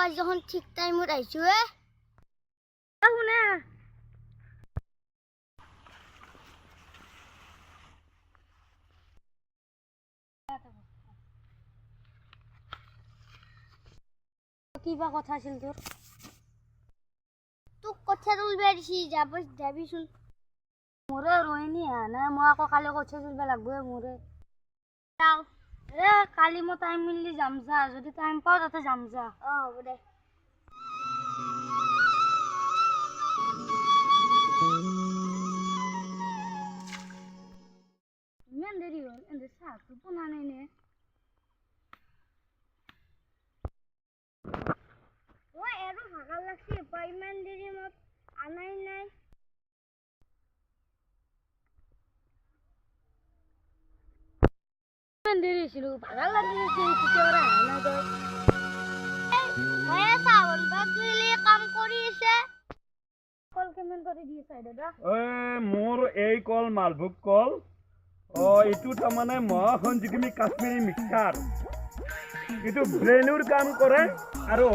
আজ যখন ঠিক টাইমত আইছো শুনে কিবা কথা আছিল তোৰ তোক কঠীয়া তুলবা দিছি যাবিচোন মোৰে ৰহিনী নাই মই আকৌ কালি কঠীয়া তুলবা লাগবই মোৰে কালি মই টাইম মিলি যাম যা যদি টাইম পাওঁ তাতে যাম যা হ'ব দে ইমান দেৰি হ'ল এনে চাহটো পোৱা নাই নে মই আৰু ভাগৰ লাগছি ইমান দেৰি মই আনাই নাই ইমান দেৰি হৈছিলো ভাগৰ লাগিছে কেতিয়াবা আহা নাই তই মই চাউল বাকলি কাম কৰি আছে কল কেমন কৰি দি আছে দাদা মোৰ এই কল মালভোগ কল এইটো তাৰমানে মহাসঞ্জীৱনী কাশ্মীৰী মিক্সাৰ এইটো ব্ৰেইনৰ কাম কৰে আৰু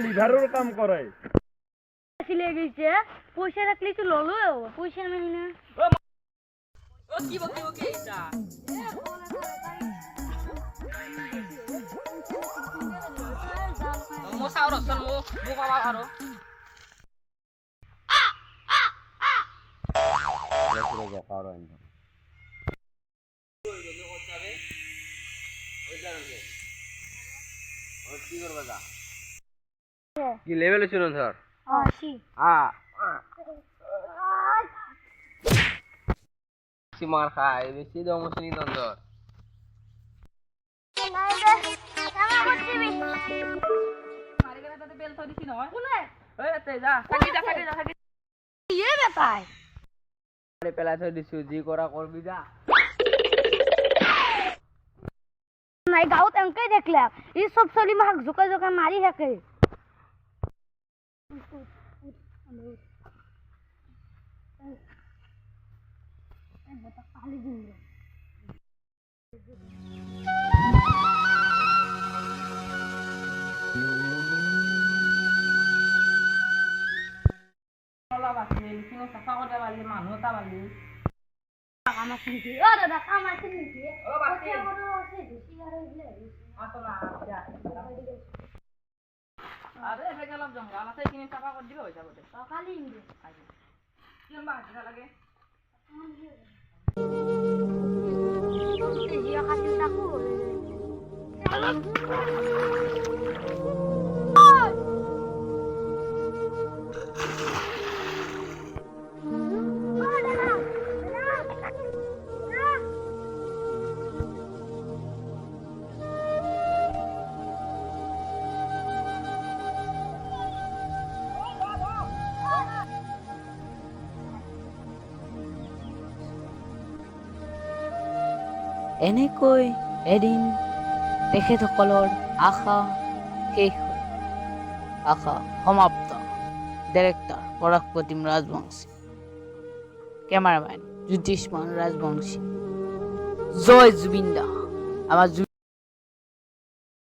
লিভাৰৰ কাম কৰে আসলে গেছে পয়সা রাখলে তো ললো পয়সা নাই না কি এটা মোসা আর সন মো বাবা আরো কি লেভেল শুনুন স্যার মার খায় বেশি দমশনি দন্দর বেল তো দিছি নহয় পেলাই থৈ দিছো যি কৰা কৰবি যা নাই গাঁৱত এনেকৈ দেখলা ই চব চলি মাক জোকা জোকা মাৰি থাকে মানুহ এটা পালি কাম আছে নেকি দাদা কাম আছে নেকি আরে এখানে অলপ জঙ্গল আছে কিনে টাকা করে দিবে হয়ে যাবে কালি কিমান বা হাজিৰা লাগে এনেকৈ এদিন তেখেতসকলৰ আশা শেষ হ'ল আশা সমাপ্ত ডাইৰেক্টৰ পৰাগ প্ৰতিম ৰাজবংশী কেমেৰামেন জ্যোতিষ্মান ৰাজবংশী জয় জুবিন দা আমাৰ